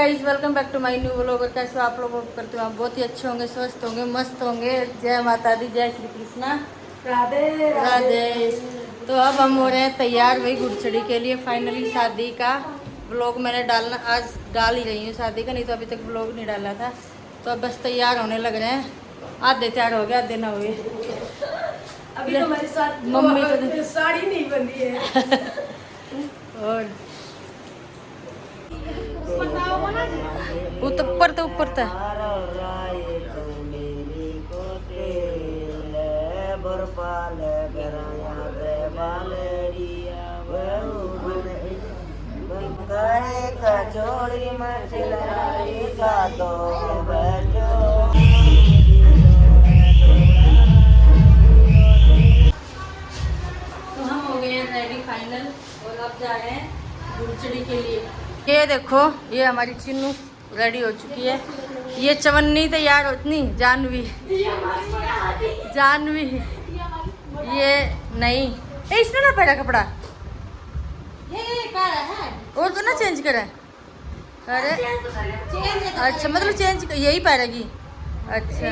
Guys, welcome back to my new vlog. कैसे हो आप लोग? करते हो आप बहुत ही अच्छे होंगे, स्वस्थ होंगे, मस्त होंगे। जय माता दी, जय श्री कृष्णा, राधे राधे। तो अब हम हो रहे हैं तैयार वही गुड़चड़ी के लिए। फाइनली शादी का व्लॉग मैंने डालना आज डाल ही रही हूँ शादी का, नहीं तो अभी तक व्लॉग नहीं डाला था। तो अब बस तैयार होने लग रहे हैं। आधे तैयार हो गए, आधे ना हुए। अभी तो हमारे साथ मम्मी तो साड़ी नहीं बंधी है। और ऊपर तो हम हो गए हैं रेडी फाइनल और अब जा रहे हैं गुड़चड़ी के लिए। ये देखो, ये हमारी चिन्नू रेडी हो चुकी है। ये चवन्नी तैयार होती, जानवी जानवी ये नहीं, इसने ना पहना कपड़ा और तो ना चेंज करा। अरे अच्छा, मतलब चेंज यही पहनेगी। अच्छा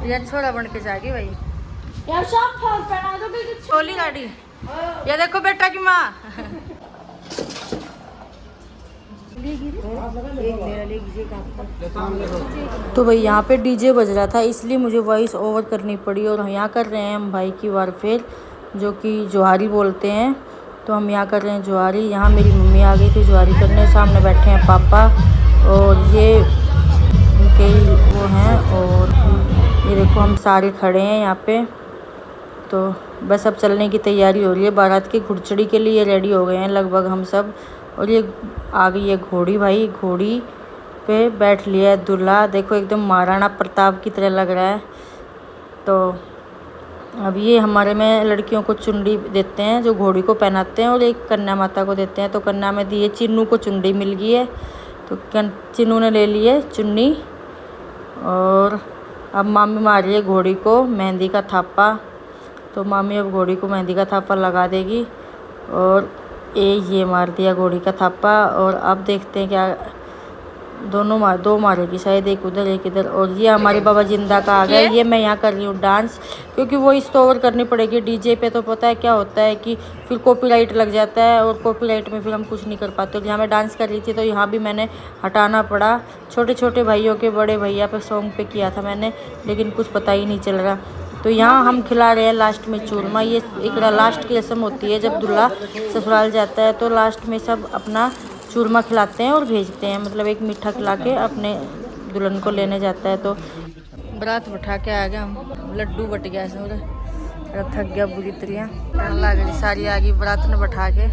यार, छोड़ा बन के जाएगी भाई। छोली गाड़ी, ये देखो बेटा की माँ। तो भाई यहाँ पे डीजे बज रहा था, इसलिए मुझे वॉइस ओवर करनी पड़ी। और यहाँ कर रहे हैं हम भाई की वारफेर, जो कि जोहारी बोलते हैं। तो हम यहाँ कर रहे हैं जोहारी। यहाँ मेरी मम्मी आ गई थी जोहारी करने, सामने बैठे हैं पापा और ये उनके वो हैं। और ये देखो हम सारे खड़े हैं यहाँ पे। तो बस अब चलने की तैयारी हो रही है। बारात की गुड़चड़ी के लिए रेडी हो गए हैं लगभग हम सब। और ये आ गई है घोड़ी, भाई घोड़ी पे बैठ लिया है दूल्हा। देखो एकदम महाराणा प्रताप की तरह लग रहा है। तो अब ये हमारे में लड़कियों को चुनरी देते हैं, जो घोड़ी को पहनाते हैं, और एक कन्या माता को देते हैं। तो कन्या में दी है चिन्नू को चुनरी मिल गई है। तो चिन्नू ने ले ली है चुन्नी। और अब मामी मार रही है घोड़ी को मेहंदी का थापा। तो मामी अब घोड़ी को मेहंदी का थापा लगा देगी। और ये मार दिया घोड़ी का थापा। और अब देखते हैं क्या, दो मारेगी शायद, एक उधर एक इधर। और ये हमारे बाबा जिंदा का आ गया। ये मैं यहाँ कर रही हूँ डांस, क्योंकि वो इस तो ओवर करनी पड़ेगी डीजे पे। तो पता है क्या होता है कि फिर कॉपीराइट लग जाता है, और कॉपीराइट में फिर हम कुछ नहीं कर पाते। और यहाँ मैं डांस कर रही थी तो यहाँ भी मैंने हटाना पड़ा। छोटे छोटे भाइयों के बड़े भैया पे सॉन्ग पे किया था मैंने, लेकिन कुछ पता ही नहीं चल रहा। तो यहाँ हम खिला रहे हैं लास्ट में चूरमा। ये एक लास्ट की रस्म होती है, जब दूल्हा ससुराल जाता है तो लास्ट में सब अपना चूरमा खिलाते हैं और भेजते हैं। मतलब एक मीठा खिला के अपने दुल्हन को लेने जाता है। तो बारात बैठा के आ गया हम, लड्डू बट गया इसमें, थक गया बुरी तरह लग गई सारी। आ गई बारात ने बैठा के।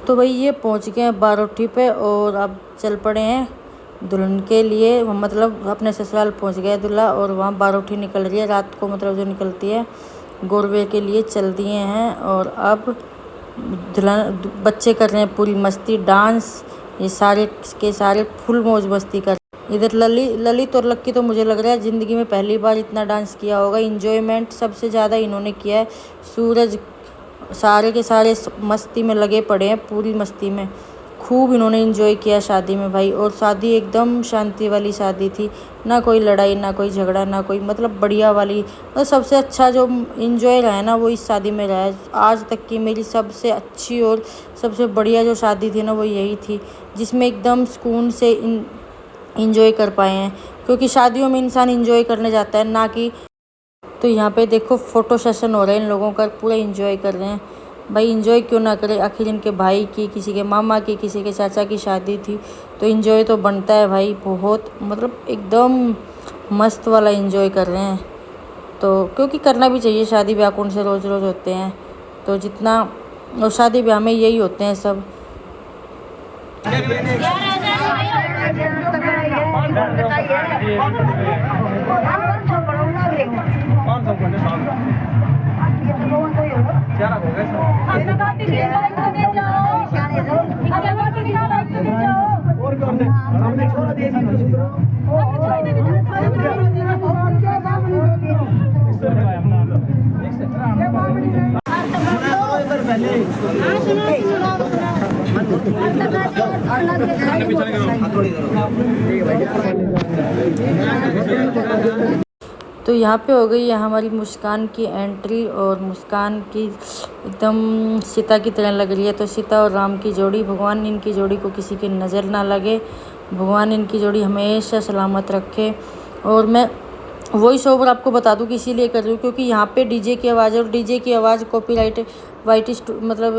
तो भाई ये पहुंच गए हैं बारोठी पे, और अब चल पड़े हैं दुल्हन के लिए। मतलब अपने ससुराल पहुंच गया दूल्हा, और वहाँ बारोठी निकल रही है रात को, मतलब जो निकलती है गोरवे के लिए चल दिए हैं। और अब दुल्हन बच्चे कर रहे हैं पूरी मस्ती, डांस। ये सारे के सारे फुल मौज मस्ती कर। इधर ललित और लक्की तो मुझे लग रहा है ज़िंदगी में पहली बार इतना डांस किया होगा। इंजॉयमेंट सबसे ज़्यादा इन्होंने किया है। सूरज सारे के सारे मस्ती में लगे पड़े हैं, पूरी मस्ती में खूब इन्होंने एंजॉय किया शादी में भाई। और शादी एकदम शांति वाली शादी थी, ना कोई लड़ाई, ना कोई झगड़ा, ना कोई, मतलब बढ़िया वाली। और सबसे अच्छा जो एंजॉय रहा है ना, वो इस शादी में रहा है। आज तक की मेरी सबसे अच्छी और सबसे बढ़िया जो शादी थी ना, वो यही थी, जिसमें एकदम सुकून से एंजॉय कर पाए हैं। क्योंकि शादियों में इंसान एंजॉय करने जाता है, ना कि। तो यहाँ पे देखो फोटो सेशन हो रहा है इन लोगों का, पूरा एंजॉय कर रहे हैं भाई। एंजॉय क्यों ना करें, आखिर इनके भाई की, किसी के मामा की, किसी के चाचा की शादी थी। तो एंजॉय तो बनता है भाई बहुत, मतलब एकदम मस्त वाला एंजॉय कर रहे हैं। तो क्योंकि करना भी चाहिए, शादी ब्याह कौन से रोज़ रोज़ होते हैं। तो जितना, और शादी ब्याह में यही होते हैं सब। तो यहाँ पे हो गई है हमारी मुस्कान की एंट्री और मुस्कान की एकदम सीता की तरह लग रही है। तो सीता और राम की जोड़ी, भगवान इनकी जोड़ी को किसी की नज़र ना लगे, भगवान इनकी जोड़ी हमेशा सलामत रखे। और मैं वॉइस ओवर आपको बता दूं कि इसीलिए कर रही हूँ क्योंकि यहाँ पे डीजे की आवाज़, और डीजे की आवाज़ कॉपीराइट मतलब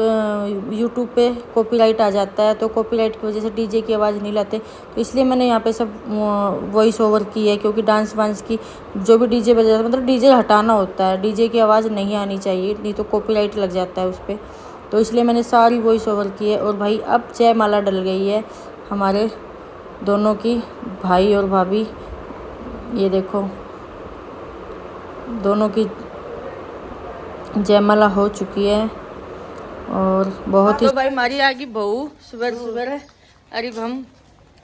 यूट्यूब पे कॉपीराइट आ जाता है, तो कॉपीराइट की वजह से डीजे की आवाज़ नहीं लाते। तो इसलिए मैंने यहाँ पे सब वॉइस ओवर की है, क्योंकि डांस वांस की जो भी डीजे बजा मतलब डीजे हटाना होता है, डीजे की आवाज़ नहीं आनी चाहिए, नहीं तो कॉपीराइट लग जाता है उस पर। तो इसलिए मैंने सारी वॉइस ओवर की है। और भाई अब जयमाला डल गई है हमारे दोनों की, भाई और भाभी, ये देखो दोनों की जयमाला हो चुकी है। और बहुत ही तो भाई हमारी आ गई बहू सुबह सुबह। अरे हम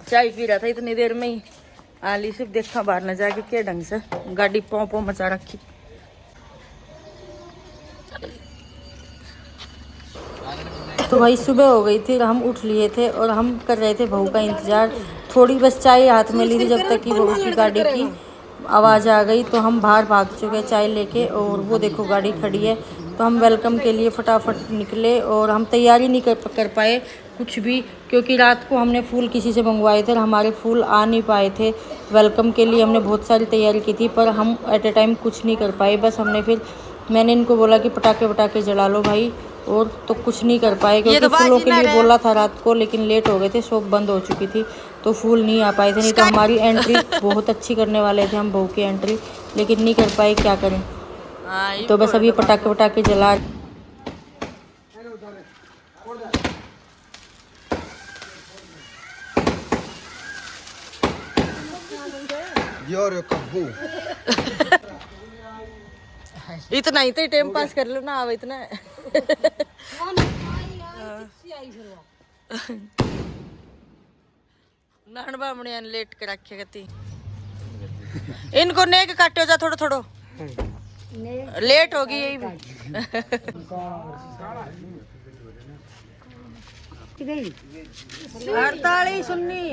चाय पी रहा था इतनी देर में ही, आली सिर्फ देखा बाहर न जाके क्या ढंग से गाड़ी पों पों मचा रखी। तो भाई सुबह हो गई थी, हम उठ लिए थे और हम कर रहे थे बहू का इंतज़ार। थोड़ी बस चाय हाथ में ली थी जब तक कि बहू की गाड़ी की आवाज़ आ गई, तो हम बाहर भाग चुके चाय लेके। और वो देखो गाड़ी खड़ी है, तो हम वेलकम के लिए फटाफट निकले। और हम तैयारी नहीं कर पाए कुछ भी, क्योंकि रात को हमने फूल किसी से मंगवाए थे और हमारे फूल आ नहीं पाए थे। वेलकम के लिए हमने बहुत सारी तैयारी की थी, पर हम एट ए टाइम कुछ नहीं कर पाए। बस हमने फिर मैंने इनको बोला कि पटाखे वटाखे जला लो भाई, और तो कुछ नहीं कर पाए क्योंकि फूलों के लिए बोला था रात को, लेकिन लेट हो गए थे, शॉप बंद हो चुकी थी, तो फूल नहीं आ पाए थे। नहीं तो हमारी एंट्री बहुत अच्छी करने वाले थे हम, बहू की एंट्री, लेकिन नहीं कर पाए, क्या करें। तो बस अभी पटाखे वटाखे जला इतना ही तो टाइम पास कर लो ना, अब इतना नान बामणिया ने लेट के रखे गति इनको नेक काटो जा थोड़ा थोड़ा लेट होगी यही भी। हड़ताली सुननी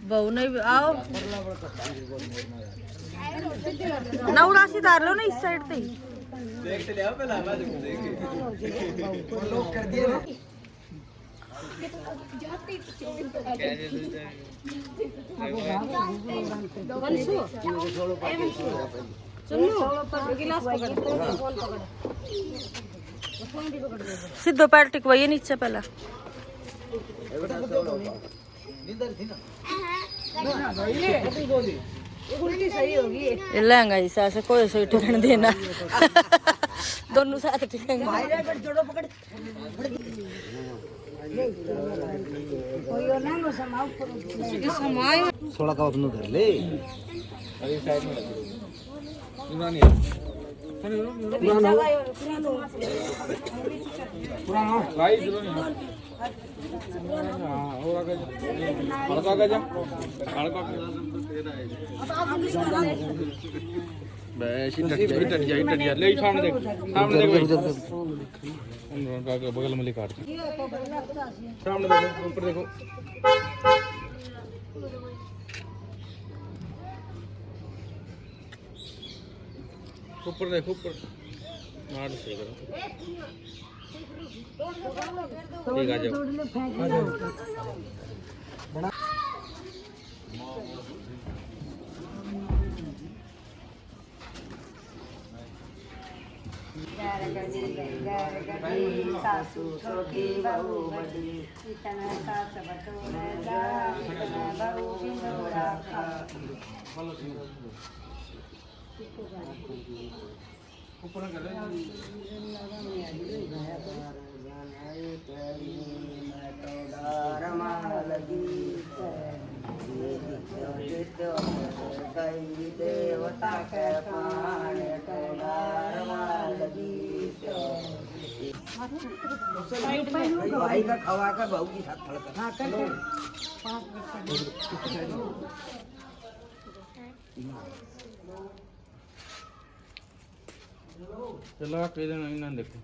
बहू ने आओ नवरासी तार लो ना इस साइड पे सीधो पैर टिकवाइए नीचे पहला। लहंगा ही सास कोई सोई टिकन देना दोनों साथ टिकेंगे। थोड़ा का अपना कर ले बगल में लिखा सामने देखो ऊपर देखो ऊपर देखो ऊपर मार से करो ठीक आ जाओ सासू छोटी बहू बड़ी इतना सास बटोरा जा इतना बहू बिंदोरा खा। देवता के पान भाई का खवा का बहू की साथ खड़ा चलो आप कह देना ना देखो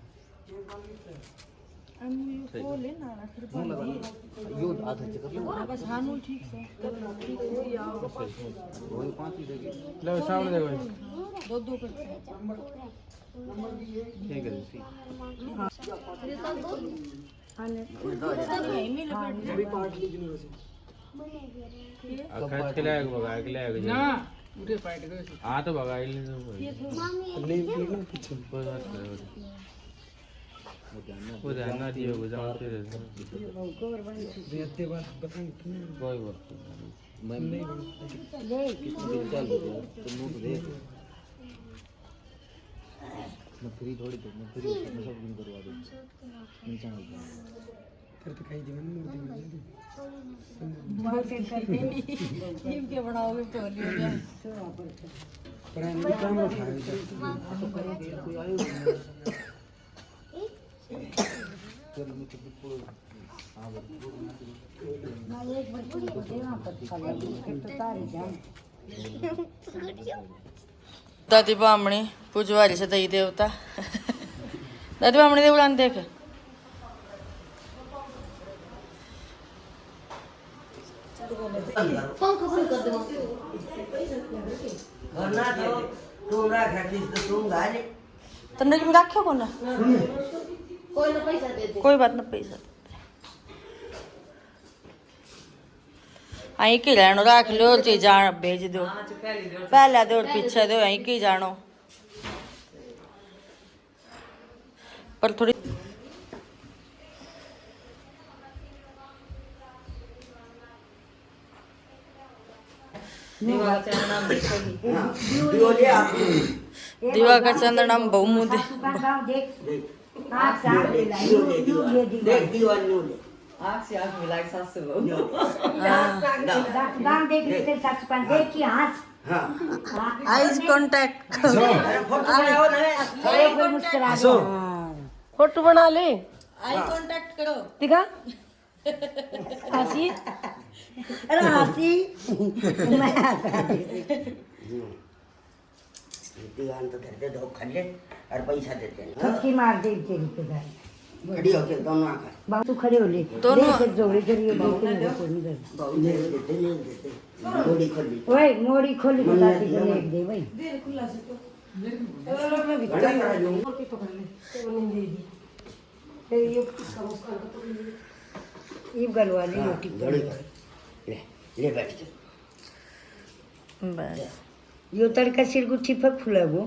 लो सामने देखो ठीक है खर्च के लायक बगा के लायक ना उठे पाइट गए हां तो बगा ले ले पीछे कोई बात करो वो ध्यान ना दियो वो जानते रहते बात बताएं कोई बात मैं नहीं ले किसी चल तो मुंह दे मैं फ्री थोड़ी तो मैं फ्री मैं सब दिन करवा दूं नहीं चाहिए फिर तो कहीं जीवन में मूर्ति बहुत करते टीम के बनाओगे तो लियो जाए पर नहीं काम उठाए कोई आयो चल मैं तो पूरा हां ना एक बार पूरी को देवा पर चला फिर तो तारी जान दादी बामणी पुजवारी से दई देवता दादी बामणी दे उड़ान देख तन्ने की राख्यो को ना कोई बात ना पैसा आई की रहनो राख लो और चीज जान भेज दो पहले दो और पीछे दो आई की जानो पर थोड़ी दीवा का चंदन हम बहु दे देख हाथ साफ ले लाई देख दीवान नो ले आँख से आँख मिला के सास से लो दाम देख तेरे साथ पान देख की हंस आईज कांटेक्ट मुस्कुरा फोटो बना ले आई कांटेक्ट करो दिखा हंसी अरे हंसी मैं हंसा दीवान तो धरते दो खल्ले और पैसा देते हैं थपकी मार दे तेरी के घर खड़ी होके दोनों आंखें बाबू तू खड़े हो ले दोनों ले जोड़े करिए बाबू के मेरे को नहीं दे बहुत नहीं देते गोड़ी खोली ओए मोड़ी खोल के दादी को ले दे भाई बड़ा करा दूं ये गलवा ले रोटी जोड़ी ले ले बैठ जा बस यो तड़का सिर गुच्छी फक फुला वो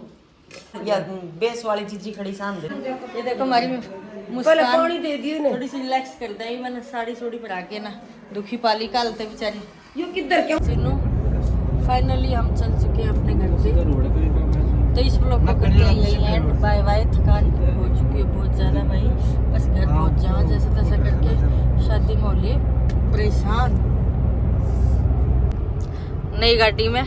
या बेस वाली चीजी खड़ी शान दे ये देखो हमारी पहले मुस्कान पानी दे दियो ने थोड़ी सी रिलैक्स कर दे मैंने साड़ी सोड़ी पहना के ना दुखी पाली कालते बेचारी यो किधर क्यों सिनू फाइनली हम चल चुके हैं अपने घर पे तो इस व्लॉग को करते हैं यही एंड बाय बाय थकान हो चुकी है बहुत ज़्यादा भाई बस घर पहुंच जाओ जैसे तैसा करके शादी में हो लिए परेशान नई गाड़ी में